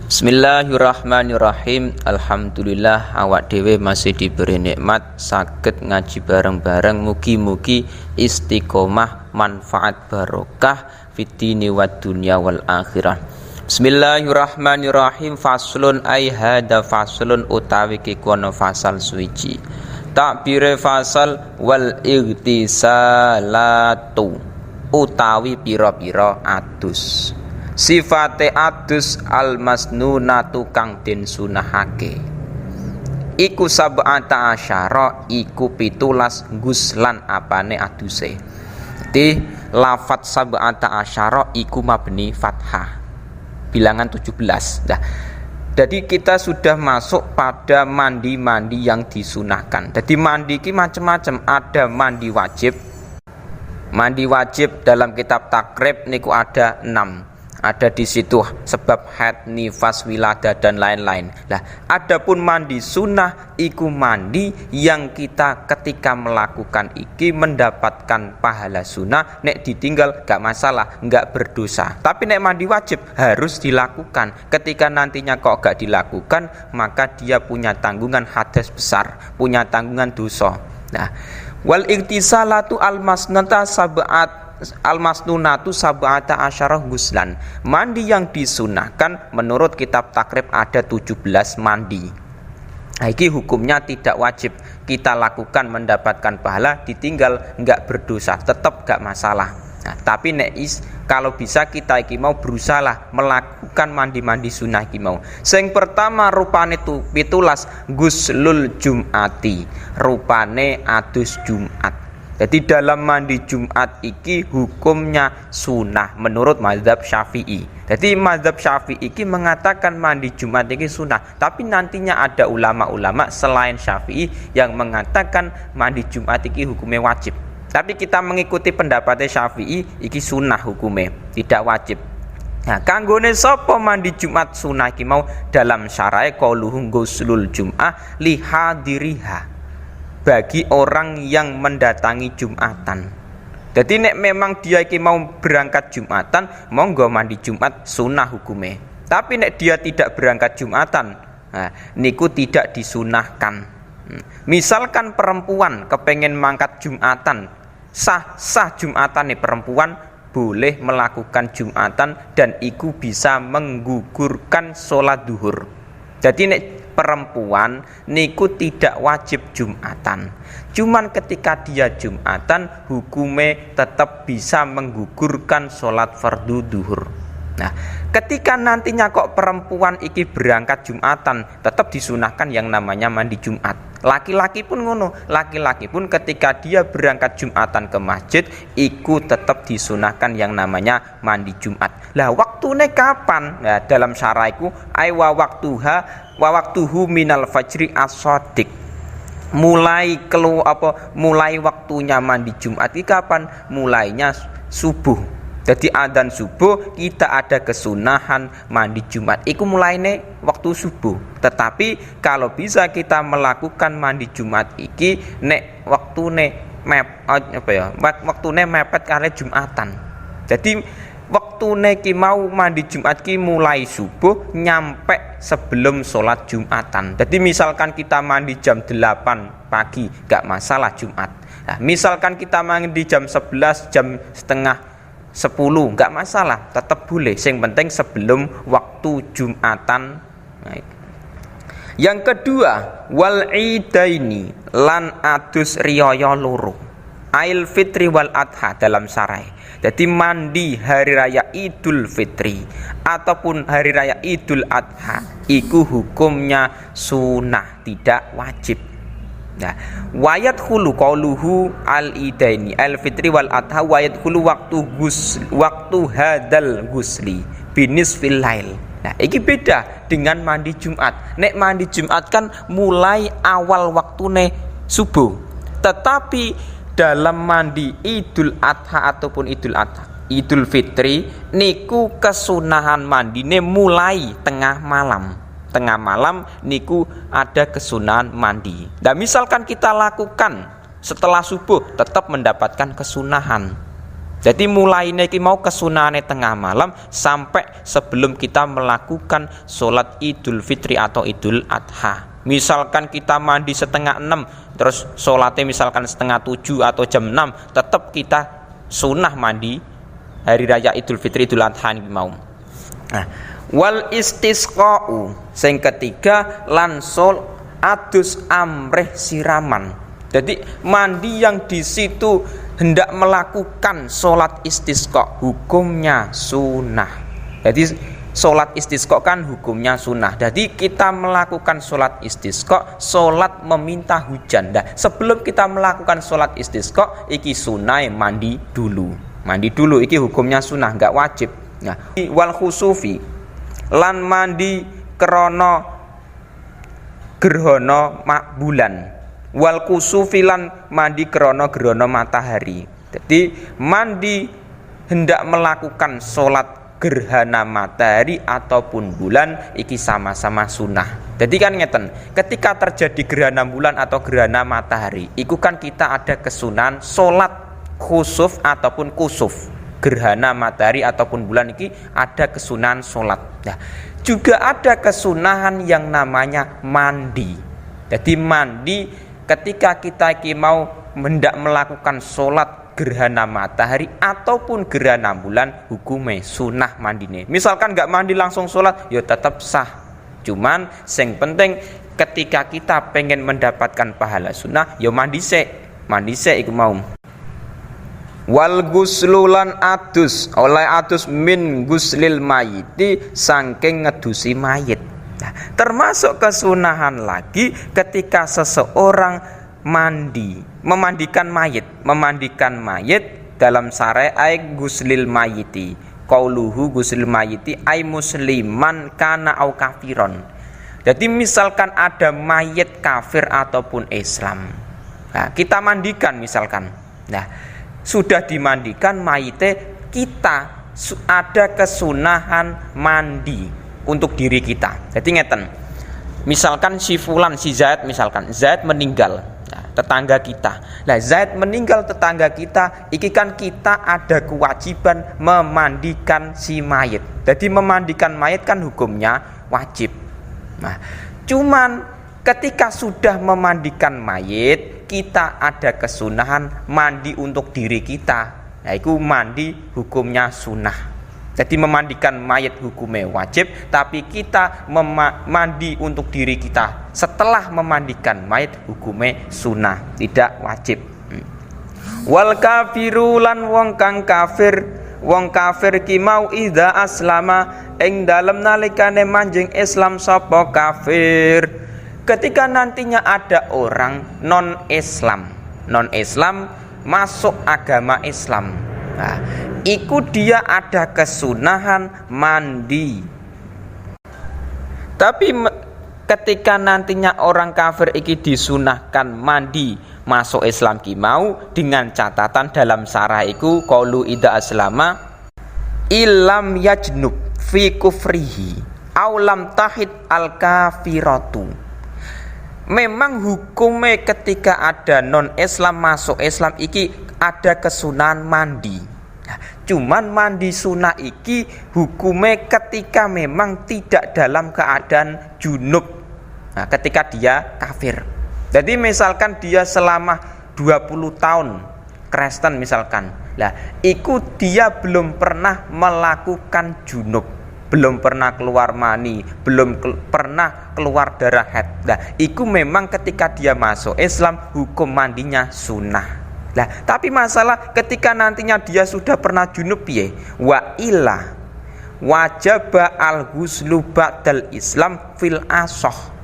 Bismillahirrahmanirrahim. Alhamdulillah awak dhewe masih diberi nikmat saged ngaji bareng-bareng, mugi-mugi istiqomah manfaat barokah fitini wad dunya wal akhirah. Bismillahirrahmanirrahim. Faslun ay hada faslun utawi kikono fasal suci. Takbire fasal wal igtisalatu utawi pira-pira adus. Sifate adus al-masnunatu kang den sunahake iku sab'ata asyara iku 17 guslan apane aduse. Jadi lafat sab'ata asyara iku mabni fathah bilangan 17. Nah, jadi kita sudah masuk pada mandi-mandi yang disunahkan. Jadi mandi ki macam-macam, ada mandi wajib. Mandi wajib dalam kitab takrib niku ada 6. Ada di situ sebab haid, nifas, wiladah dan lain-lain. Nah, adapun mandi sunnah iku mandi yang kita ketika melakukan iki mendapatkan pahala sunnah, nek ditinggal gak masalah, gak berdosa. Tapi nek mandi wajib harus dilakukan. Ketika nantinya kok gak dilakukan, maka dia punya tanggungan hadas besar, punya tanggungan dosa. Nah, wal iktisalatu al-masnata al-masnunatu sab'ata asyarah guslan. Mandi yang disunahkan menurut kitab takrib ada 17 mandi. Nah, ini hukumnya tidak wajib kita lakukan mendapatkan pahala, ditinggal enggak berdosa, tetap enggak masalah. Nah, tapi kalau bisa kita iki mau berusaha melakukan mandi-mandi sunnah iki mau. Sing pertama rupane itu 17 guslul jum'ati, rupane adus Jumat. Jadi dalam mandi Jumat iki hukumnya sunnah menurut mazhab Syafi'i. Jadi mazhab Syafi'i iki mengatakan mandi Jumat iki sunnah. Tapi nantinya ada ulama-ulama selain Syafi'i yang mengatakan mandi Jumat iki hukumnya wajib. Tapi kita mengikuti pendapatnya Syafi'i iki sunnah hukumnya, tidak wajib. Nah, kanggone sapa mandi Jumat sunnah iki mau dalam syarae qauluhu ghuslul jum'ah lihadiriha, bagi orang yang mendatangi Jumatan. Jadi nek memang dia iki mau berangkat Jumatan, monggo mandi Jumat sunnah hukume. Tapi nek dia tidak berangkat Jumatan, nah, niku tidak disunahkan. Misalkan perempuan kepengen mangkat Jumatan, sah Jumatan nih perempuan boleh melakukan Jumatan dan iku bisa menggugurkan sholat duhur. Jadi nek perempuan niku tidak wajib Jumatan. Cuman ketika dia Jumatan hukume tetap bisa menggugurkan sholat fardu duhur. Nah, ketika nantinya kok perempuan iki berangkat Jumatan, tetap disunahkan yang namanya mandi Jumat. Laki-laki pun ngono, laki-laki pun ketika dia berangkat Jumatan ke masjid, iku tetap disunahkan yang namanya mandi Jumat. Lah waktune kapan? Nah, dalam syaraiku ai wa waktuhu minal fajri as-shadiq. Mulai waktunya mandi Jumat iki kapan? Mulainya subuh. Jadi adzan subuh kita ada kesunahan mandi Jumat. Iku mulaine waktu subuh. Tetapi kalau bisa kita melakukan mandi Jumat iki nek waktune waktune mepet kali Jumatan. Jadi waktune ki mau mandi Jumat ki mulai subuh nyampe sebelum sholat Jumatan. Jadi misalkan kita mandi jam 8 pagi gak masalah Jumat. Nah, misalkan kita mandi jam 11, jam setengah 10 enggak masalah, tetap boleh. Yang penting sebelum waktu Jumatan. Nah, yang kedua, wal idaini lan adus riyaya loro. Ail fitri wal adha dalam sarai. Jadi mandi hari raya Idul Fitri ataupun hari raya Idul Adha iku hukumnya sunnah, tidak wajib. Nah, wayat hulu qauluhu al-idaini al-fitri wal adha wayat hulu waktu hadal gusli binisfil lail. Nah, ini beda dengan mandi Jumat. Nek mandi Jumat kan mulai awal waktune subuh. Tetapi dalam mandi Idul Adha ataupun Idul Fitri niku kesunahan mandine mulai tengah malam. Tengah malam niku ada kesunahan mandi. Dan misalkan kita lakukan setelah subuh tetap mendapatkan kesunahan. Jadi mulainya iki mau kesunahane tengah malam sampai sebelum kita melakukan sholat Idul Fitri atau Idul Adha. Misalkan kita mandi setengah 6, terus sholatnya misalkan setengah 7 atau jam 6, tetap kita sunnah mandi hari raya Idul Fitri Idul Adha ini mau. Nah, wal istisqa'u sing ketiga lan sol adus amreh siraman. Jadi mandi yang di situ hendak melakukan sholat istisqa hukumnya sunnah. Jadi sholat istisqa kan hukumnya sunnah. Jadi kita melakukan sholat istisqa, sholat meminta hujan. Nah, sebelum kita melakukan sholat istisqa, iki sunnah mandi dulu. Mandi dulu, iki hukumnya sunnah, nggak wajib. Nah, wal khusufi lan mandi krana gerhana bulan. Wal kusufilan mandi krana gerhana matahari. Jadi mandi hendak melakukan sholat gerhana matahari ataupun bulan iki sama-sama sunnah. Jadi kan ngeten, ketika terjadi gerhana bulan atau gerhana matahari, iku kan kita ada kesunahan sholat khusuf ataupun kusuf. Gerhana matahari ataupun bulan iki ada kesunahan sholat. Nah, juga ada kesunahan yang namanya mandi. Jadi mandi ketika kita mau hendak melakukan sholat gerhana matahari ataupun gerhana bulan, hukumnya sunnah mandine. Misalkan nggak mandi langsung sholat, ya tetap sah. Cuman yang penting ketika kita pengen mendapatkan pahala sunnah, ya mandi sek iku mau. Wal guslulan adus oleh adus min guslil mayiti saking ngedusi mayit. Nah, termasuk kesunahan lagi ketika seseorang memandikan mayit dalam syariat guslil mayiti. Qauluhu guslil mayiti ay musliman kana au kafiron. Jadi misalkan ada mayit kafir ataupun Islam. Nah, kita mandikan misalkan. Nah, sudah dimandikan mayitnya, kita ada kesunahan mandi untuk diri kita. Jadi ngeten, misalkan si fulan, si Zaid misalkan, Zaid meninggal, nah, tetangga kita. Nah, Zaid meninggal tetangga kita, iki kan kita ada kewajiban memandikan si mayit. Jadi memandikan mayit kan hukumnya wajib. Nah, cuman ketika sudah memandikan mayit, kita ada kesunahan mandi untuk diri kita. Nah, itu mandi hukumnya sunnah. Jadi memandikan mayit hukumnya wajib, tapi kita mandi untuk diri kita setelah memandikan mayit hukumnya sunnah, tidak wajib. Wal kafirulan wong kafir ki mau idza aslama ing dalem nalikane manjing Islam sapa kafir. Ketika nantinya ada orang non Islam masuk agama Islam. Nah, iku dia ada kesunahan mandi. Tapi ketika nantinya orang kafir iki disunahkan mandi masuk Islam ki mau, dengan catatan dalam syarah iku qaulu idza aslama ilam yajnub fi kufrihi aw lam tahid al kafiratu. Memang hukumnya ketika ada non Islam masuk Islam iki ada kesunahan mandi. Nah, cuman mandi sunnah iki hukumnya ketika memang tidak dalam keadaan junub. Nah, ketika dia kafir. Jadi misalkan dia selama 20 tahun Kristen misalkan. Lah, iku dia belum pernah melakukan junub, belum pernah keluar mani, belum pernah keluar darah haid. Nah, iku memang ketika dia masuk Islam hukum mandinya sunnah. Nah, tapi masalah ketika nantinya dia sudah pernah junub piye? Wa illa wajaba al-ghuslu ba'dal Islam fil asoh.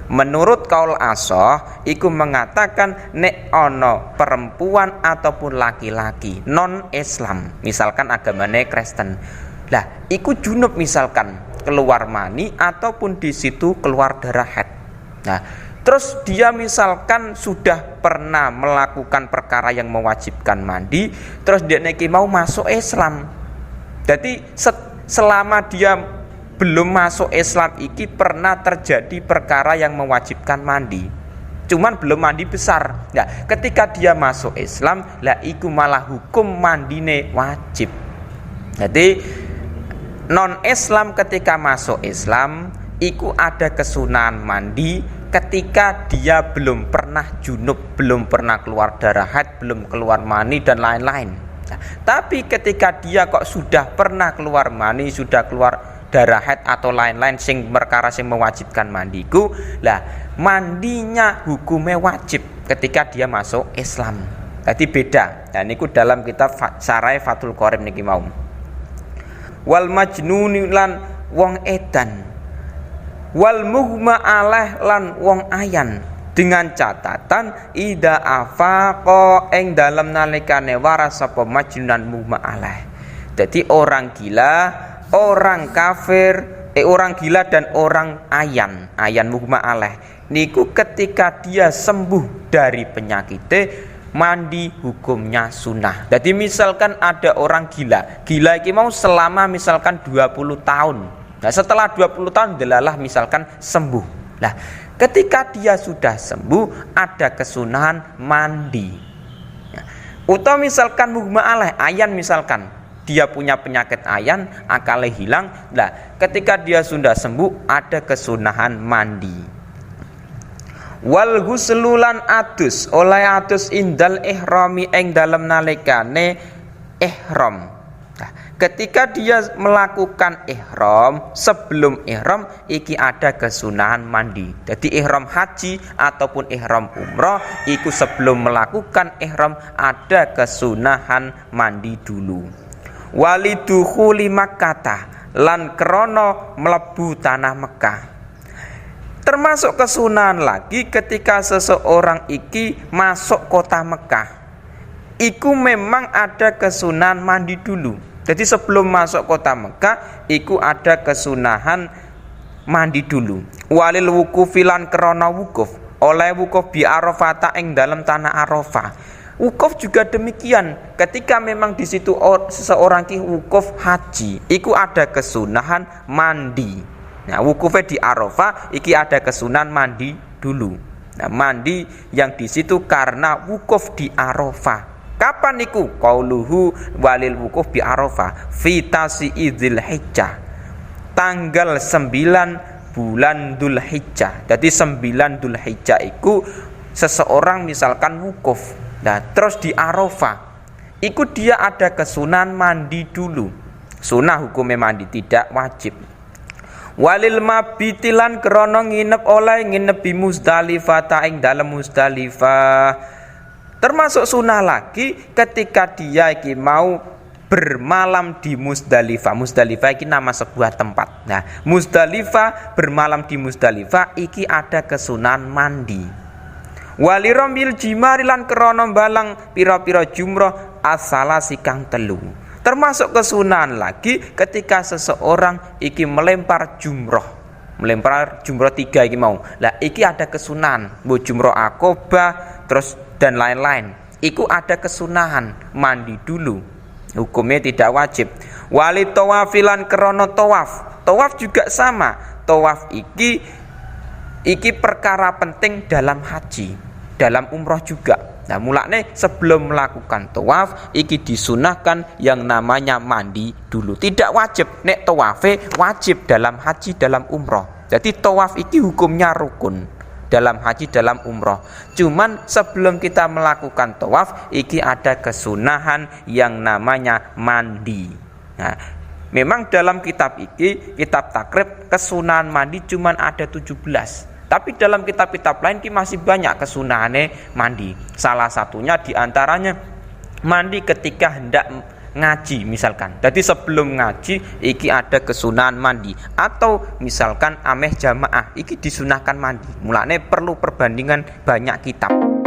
Menurut kaul asoh iku mengatakan nek ono perempuan ataupun laki-laki non Islam, misalkan agamanya Kristen. Lah, iku junub misalkan keluar mani ataupun di situ keluar darah haid. Nah, terus dia misalkan sudah pernah melakukan perkara yang mewajibkan mandi, terus dia neki mau masuk Islam. Jadi selama dia belum masuk Islam iki pernah terjadi perkara yang mewajibkan mandi. cuman belum mandi besar. Nah, ketika dia masuk Islam, lah iku malah hukum mandine wajib. Jadi non Islam ketika masuk Islam iku ada kesunahan mandi ketika dia belum pernah junub, belum pernah keluar darah haid, belum keluar mani dan lain-lain. Nah, tapi ketika dia kok sudah pernah keluar mani, sudah keluar darah haid atau lain-lain sing perkara sing mewajibkan mandiku, lah mandinya hukumnya wajib ketika dia masuk Islam. Jadi beda. Dan niku dalam kitab Sarai Fathul Qorib niki mau. Wal majnun lan wong edan, wal mughma alaih lan wong ayan, dengan catatan ida afaqa ing dalam nalikane waras sapa majnunan mughma alaih. Jadi orang gila, orang kafir, orang gila dan orang ayan mughma alaih niku ketika dia sembuh dari penyakitnya mandi hukumnya sunnah. Jadi misalkan ada orang gila iki mau selama misalkan 20 tahun. Nah setelah 20 tahun delalah misalkan sembuh. Nah ketika dia sudah sembuh ada kesunahan mandi. Atau misalkan mughma alaih ayan, misalkan dia punya penyakit ayan, akalnya hilang. Nah ketika dia sudah sembuh ada kesunahan mandi. Wal ghuslulan adus oleh adus indal ihrami ing dalem nalikane ihram. Nah, ketika dia melakukan ihram, sebelum ihram iki ada kesunahan mandi. Jadi ihram haji ataupun ihram umrah iku sebelum melakukan ihram ada kesunahan mandi dulu. Walidukhuli Makkah lan krana mlebu tanah Mekah. Termasuk kesunahan lagi ketika seseorang iki masuk kota Mekah, iku memang ada kesunahan mandi dulu. Jadi sebelum masuk kota Mekah iku ada kesunahan mandi dulu. Walil wukufilan krana wukuf, oleh wukuf bi Arafah ing dalam tanah Arafah. Wukuf juga demikian, ketika memang di situ seseorang ki wukuf haji, iku ada kesunahan mandi. Nah, wukufnya di Arafah iki ada kesunahan mandi dulu. Nah, mandi yang di situ karena wukuf di Arafah. Kapan niku? Qauluhu walil wukuf bi Arafah fi tasi'idil hijjah. Tanggal 9 bulan Dzulhijjah. Jadi 9 Dzulhijjah iku seseorang misalkan wukuf. Nah, terus di Arafah iku dia ada kesunahan mandi dulu. Sunah hukumnya mandi, tidak wajib. Walil mabitilan krana nginep oleh nginep di Muzdalifah ing dalam Muzdalifah. Termasuk sunah lagi ketika dia iki mau bermalam di Muzdalifah. Muzdalifah iki nama sebuah tempat. Nah, Muzdalifah, bermalam di Muzdalifah iki ada kesunahan mandi. Waliromil jimarilan krana balang pira-pira jumrah asalasi kang telu. Termasuk kesunahan lagi ketika seseorang iki melempar jumroh 3 iki mau. Lah iki ada kesunahan, bu jumroh akobah terus dan lain-lain. Iku ada kesunahan mandi dulu. Hukumnya tidak wajib. Wali tawafilan krono tawaf. Tawaf juga sama. Tawaf iki perkara penting dalam haji, dalam umroh juga. Nah, mulane sebelum melakukan tawaf iki disunahkan yang namanya mandi dulu. Tidak wajib, nek tawafe wajib dalam haji, dalam umroh. Jadi tawaf iki hukumnya rukun dalam haji, dalam umroh. Cuman sebelum kita melakukan tawaf iki ada kesunahan yang namanya mandi. Nah, memang dalam kitab iki, kitab takrib, kesunahan mandi cuman ada 17. Tapi dalam kitab-kitab lain masih banyak kesunahannya mandi. Salah satunya diantaranya mandi ketika hendak ngaji misalkan. Jadi sebelum ngaji iki ada kesunahan mandi. Atau misalkan ameh jamaah iki disunahkan mandi. Mulane perlu perbandingan banyak kitab.